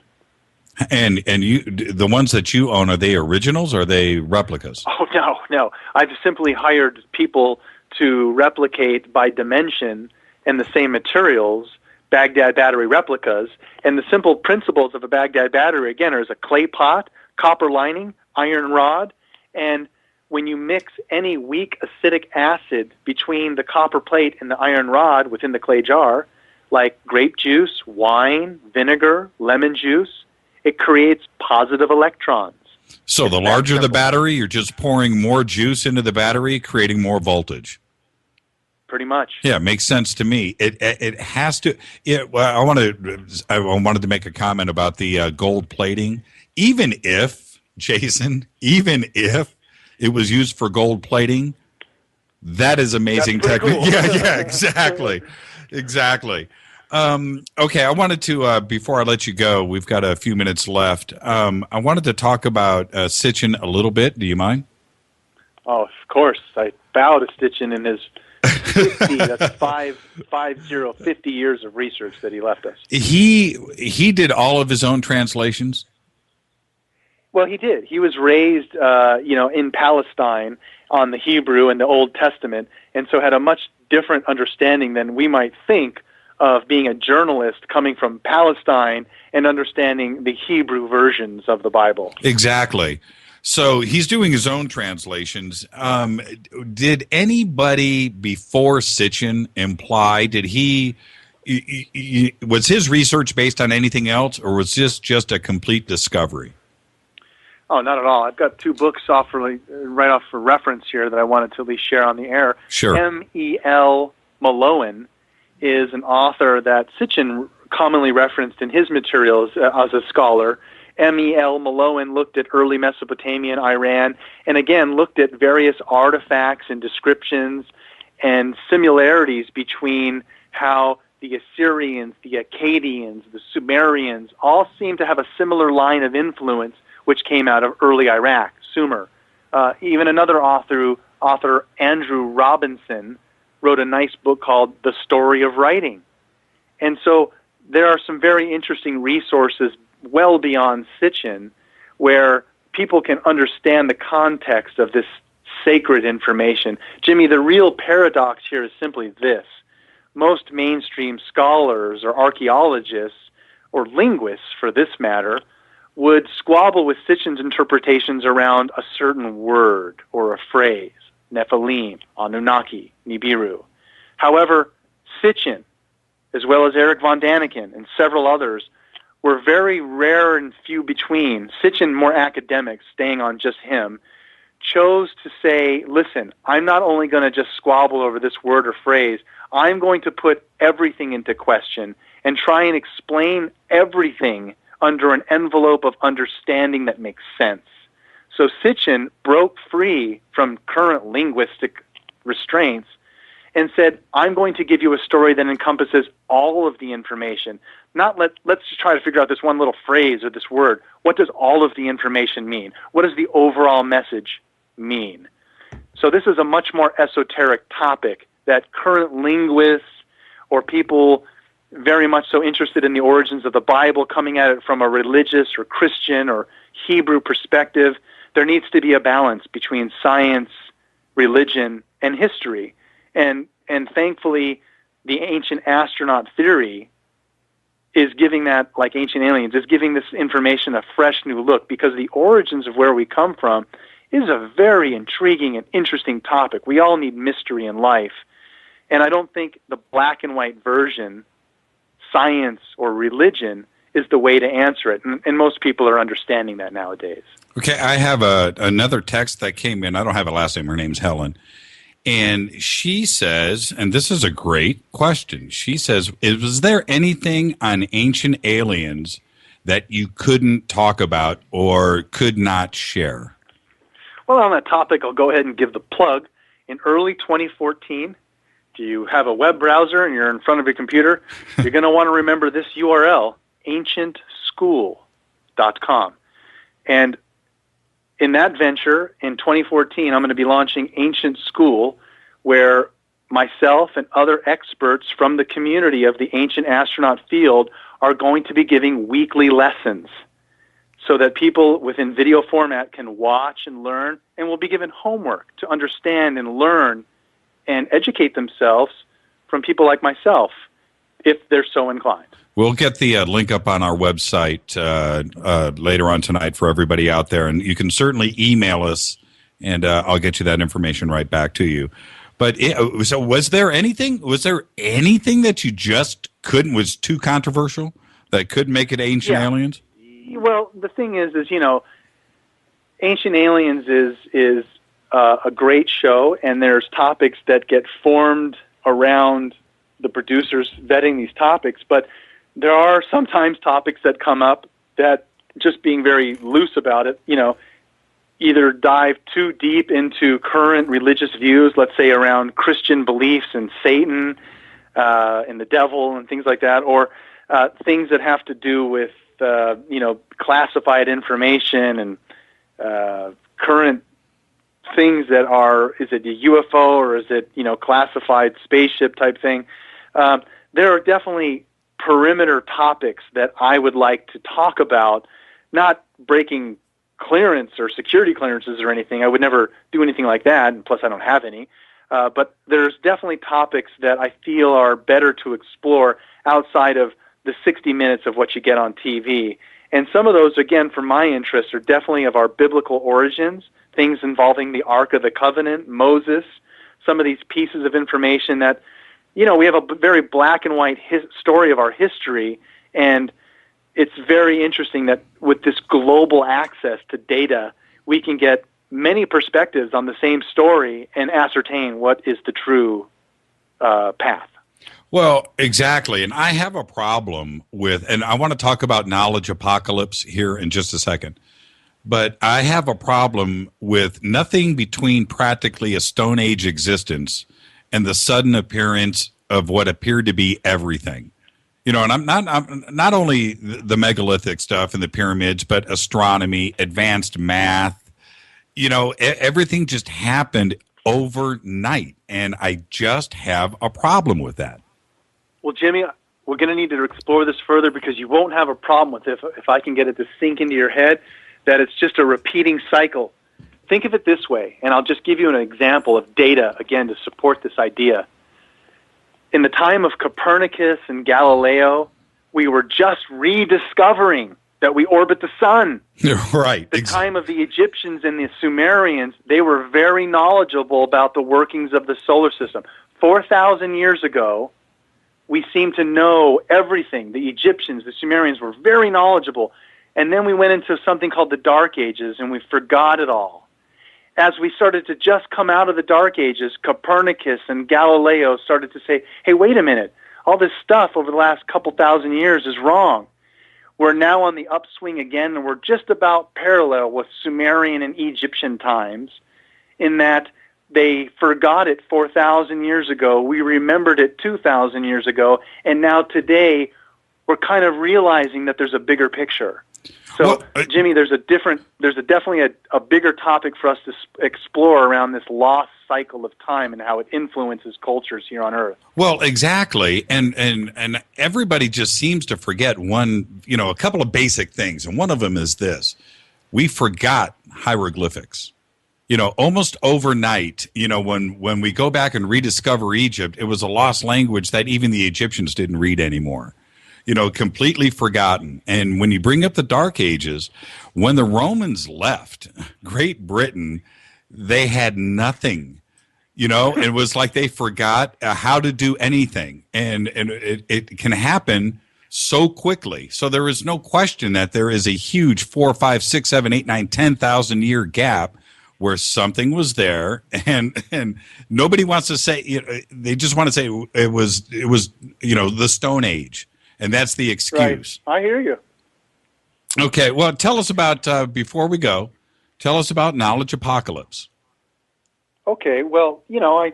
And the ones that you own, are they originals or are they replicas? Oh, no. I've simply hired people to replicate by dimension and the same materials Baghdad battery replicas. And the simple principles of a Baghdad battery, again, is a clay pot, copper lining, iron rod, and when you mix any weak acidic acid between the copper plate and the iron rod within the clay jar, like grape juice, wine, vinegar, lemon juice, it creates positive electrons. So the larger the battery, you're just pouring more juice into the battery, creating more voltage. Pretty much. Yeah, it makes sense to me. It has to. Well, I wanted to make a comment about the gold plating. Even if, Jason, it was used for gold plating, that is amazing technique. Cool. Yeah, exactly. Okay, I wanted to, before I let you go, we've got a few minutes left. I wanted to talk about Sitchin a little bit. Do you mind? Oh, of course. I bow to Sitchin in his 50 years of research that he left us. He did all of his own translations? Well, he did. He was raised, in Palestine on the Hebrew and the Old Testament, and so had a much different understanding than we might think of being a journalist coming from Palestine and understanding the Hebrew versions of the Bible. Exactly. So he's doing his own translations. Did anybody before Sitchin imply, was his research based on anything else, or was this just a complete discovery? Oh, not at all. I've got two books right off for reference here that I wanted to at least share on the air. Sure. M.E.L. Malowan is an author that Sitchin commonly referenced in his materials as a scholar. M.E.L. Malowan looked at early Mesopotamia and Iran, and again looked at various artifacts and descriptions and similarities between how the Assyrians, the Akkadians, the Sumerians all seem to have a similar line of influence which came out of early Iraq, Sumer. Even another author, Andrew Robinson, wrote a nice book called The Story of Writing. And so there are some very interesting resources well beyond Sitchin where people can understand the context of this sacred information. Jimmy, the real paradox here is simply this. Most mainstream scholars or archaeologists, or linguists for this matter, would squabble with Sitchin's interpretations around a certain word or a phrase, Nephilim, Anunnaki, Nibiru. However, Sitchin, as well as Eric von Daniken and several others, were very rare and few between. Sitchin, more academic, staying on just him, chose to say, listen, I'm not only going to just squabble over this word or phrase, I'm going to put everything into question and try and explain everything under an envelope of understanding that makes sense. So Sitchin broke free from current linguistic restraints and said, I'm going to give you a story that encompasses all of the information. Let's just try to figure out this one little phrase or this word. What does all of the information mean? What does the overall message mean? So this is a much more esoteric topic that current linguists or people very much so interested in the origins of the Bible, coming at it from a religious or Christian or Hebrew perspective, there needs to be a balance between science, religion, and history. And thankfully, the ancient astronaut theory is giving that, like ancient aliens, is giving this information a fresh new look, because the origins of where we come from is a very intriguing and interesting topic. We all need mystery in life. And I don't think the black and white version, science or religion, is the way to answer it. And most people are understanding that nowadays. Okay, I have another text that came in. I don't have a last name. Her name's Helen. And she says, and this is a great question, she says, was there anything on ancient aliens that you couldn't talk about or could not share? Well, on that topic, I'll go ahead and give the plug. In early 2014, do you have a web browser and you're in front of your computer? You're going to want to remember this URL, ancientschool.com. And in that venture, in 2014, I'm going to be launching Ancient School, where myself and other experts from the community of the ancient astronaut field are going to be giving weekly lessons so that people within video format can watch and learn, and will be given homework to understand and learn and educate themselves from people like myself. if they're so inclined. We'll get the link up on our website later on tonight for everybody out there, and you can certainly email us, and I'll get you that information right back to you. But so was there anything that you just was too controversial that could make it Ancient Aliens? Well, the thing is, Ancient Aliens is a great show, and there's topics that get formed around the producers vetting these topics, but there are sometimes topics that come up that, just being very loose about it, either dive too deep into current religious views, let's say around Christian beliefs and Satan and the devil and things like that, or things that have to do with classified information and current things that are, is it a UFO or is it, classified spaceship type thing? There are definitely perimeter topics that I would like to talk about, not breaking clearance or security clearances or anything. I would never do anything like that, and plus I don't have any. But there's definitely topics that I feel are better to explore outside of the 60 minutes of what you get on TV. And some of those, again, for my interest, are definitely of our biblical origins, things involving the Ark of the Covenant, Moses, some of these pieces of information that, we have a very black and white story of our history, and it's very interesting that with this global access to data, we can get many perspectives on the same story and ascertain what is the true path. Well, exactly. And I have a problem with, and I want to talk about knowledge apocalypse here in just a second, but I have a problem with nothing between practically a Stone Age existence and the sudden appearance of what appeared to be everything. And I'm not only the megalithic stuff and the pyramids, but astronomy, advanced math, everything just happened overnight. And I just have a problem with that. Well, Jimmy, we're going to need to explore this further, because you won't have a problem with it if I can get it to sink into your head that it's just a repeating cycle. Think of it this way, and I'll just give you an example of data, again, to support this idea. In the time of Copernicus and Galileo, we were just rediscovering that we orbit the sun. Right. The time of the Egyptians and the Sumerians, they were very knowledgeable about the workings of the solar system. 4,000 years ago, we seem to know everything. The Egyptians, the Sumerians were very knowledgeable. And then we went into something called the Dark Ages, and we forgot it all. As we started to just come out of the Dark Ages, Copernicus and Galileo started to say, hey, wait a minute, all this stuff over the last couple thousand years is wrong. We're now on the upswing again, and we're just about parallel with Sumerian and Egyptian times in that they forgot it 4,000 years ago. We remembered it 2,000 years ago, and now today we're kind of realizing that there's a bigger picture. So, Jimmy, there's definitely a bigger topic for us to explore around this lost cycle of time and how it influences cultures here on Earth. Well, exactly, and everybody just seems to forget a couple of basic things, and one of them is this: we forgot hieroglyphics. Almost overnight. When we go back and rediscover Egypt, it was a lost language that even the Egyptians didn't read anymore. Completely forgotten. And when you bring up the Dark Ages, when the Romans left Great Britain, they had nothing. It was like they forgot how to do anything. And it can happen so quickly. So there is no question that there is a huge 4, 5, 6, 7, 8, 9, 10,000 year gap where something was there, and nobody wants to say, they just want to say it was the Stone Age. And that's the excuse. Right. I hear you. Okay, well, tell us about, before we go, tell us about Knowledge Apocalypse. Okay, well, I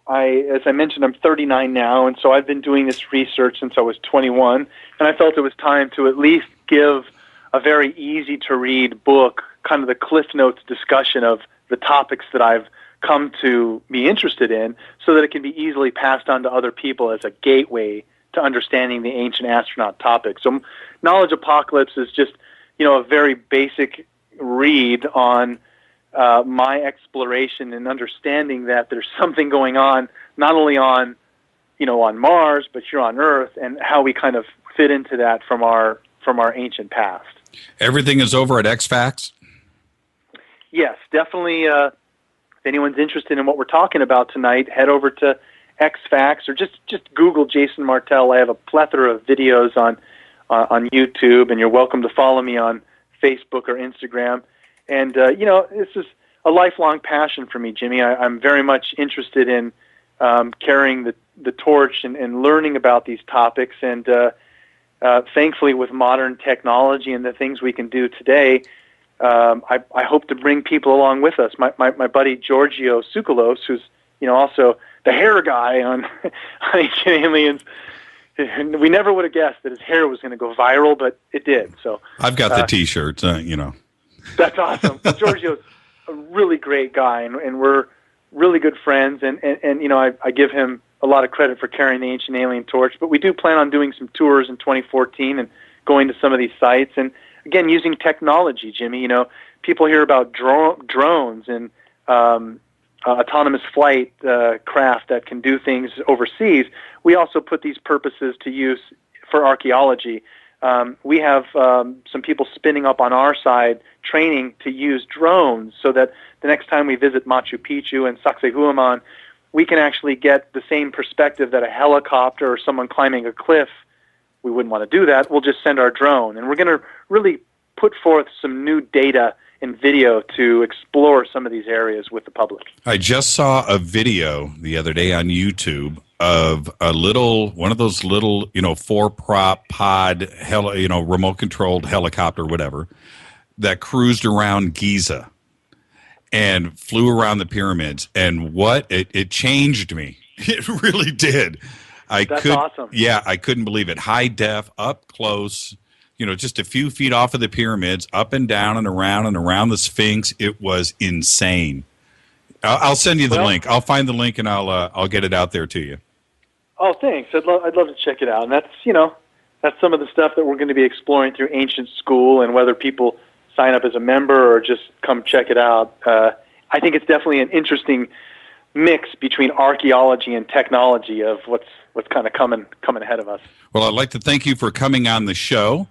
as I mentioned, I'm 39 now, and so I've been doing this research since I was 21, and I felt it was time to at least give a very easy-to-read book, kind of the Cliff Notes discussion of the topics that I've come to be interested in, so that it can be easily passed on to other people as a gateway to understanding the ancient astronaut topic. So Knowledge Apocalypse is just, a very basic read on my exploration and understanding that there's something going on, not only on, on Mars, but you're on Earth, and how we kind of fit into that from our ancient past. Everything is over at XFAX? Yes, definitely. If anyone's interested in what we're talking about tonight, head over to XFAX or just Google Jason Martell. I have a plethora of videos on YouTube, and you're welcome to follow me on Facebook or Instagram. And, this is a lifelong passion for me, Jimmy. I'm very much interested in carrying the torch and learning about these topics. And thankfully, with modern technology and the things we can do today, I hope to bring people along with us. My buddy Giorgio Tsoukalos, who's also the hair guy on Ancient Aliens. We never would have guessed that his hair was going to go viral, but it did. So I've got the T-shirts, That's awesome. Giorgio's a really great guy, and we're really good friends. And I give him a lot of credit for carrying the Ancient Alien torch. But we do plan on doing some tours in 2014 and going to some of these sites. And again, using technology, Jimmy. People hear about drones and autonomous flight craft that can do things overseas. We also put these purposes to use for archaeology. We have some people spinning up on our side training to use drones so that the next time we visit Machu Picchu and Sacsayhuaman, we can actually get the same perspective that a helicopter or someone climbing a cliff. We wouldn't want to do that. We'll just send our drone. And we're going to really put forth some new data and video to explore some of these areas with the public. I just saw a video the other day on YouTube of one of those little, 4-prop pod, remote controlled helicopter, whatever, that cruised around Giza and flew around the pyramids. And it changed me. It really did. That's awesome. Yeah, I couldn't believe it. High def, up close. Just a few feet off of the pyramids, up and down and around the Sphinx. It was insane. I'll send you the link. I'll find the link and I'll get it out there to you. Oh, thanks. I'd love to check it out. And that's some of the stuff that we're going to be exploring through Ancient School, and whether people sign up as a member or just come check it out. I think it's definitely an interesting mix between archaeology and technology of what's kind of coming ahead of us. Well, I'd like to thank you for coming on the show.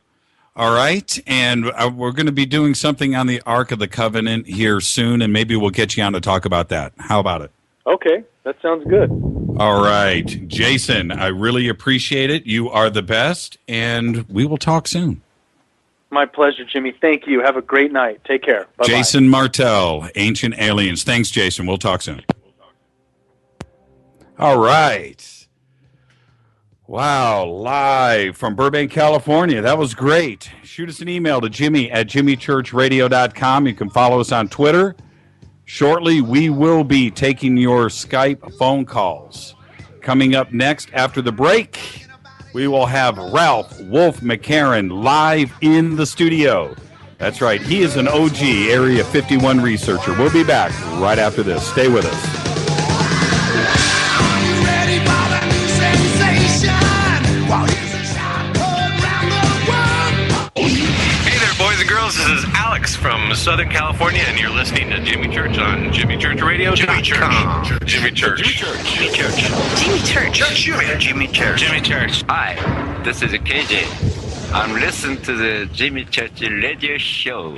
All right, and we're going to be doing something on the Ark of the Covenant here soon, and maybe we'll get you on to talk about that. How about it? Okay, that sounds good. All right, Jason, I really appreciate it. You are the best, and we will talk soon. My pleasure, Jimmy. Thank you. Have a great night. Take care. Bye-bye. Jason Martell, Ancient Aliens. Thanks, Jason. We'll talk soon. All right. Wow, live from Burbank, California. That was great. Shoot us an email to jimmy@jimmychurchradio.com. You can follow us on Twitter. Shortly, we will be taking your Skype phone calls. Coming up next after the break, we will have Ralph Wolf McCarran live in the studio. That's right. He is an OG Area 51 researcher. We'll be back right after this. Stay with us. This is Alex from Southern California, and you're listening to Jimmy Church on Jimmy Church Radio. Jimmy Church. Jimmy Church. Jimmy Church. Jimmy Church. Jimmy Church. Jimmy Church. Jimmy Church. Hi, this is KJ. I'm listening to the Jimmy Church Radio Show.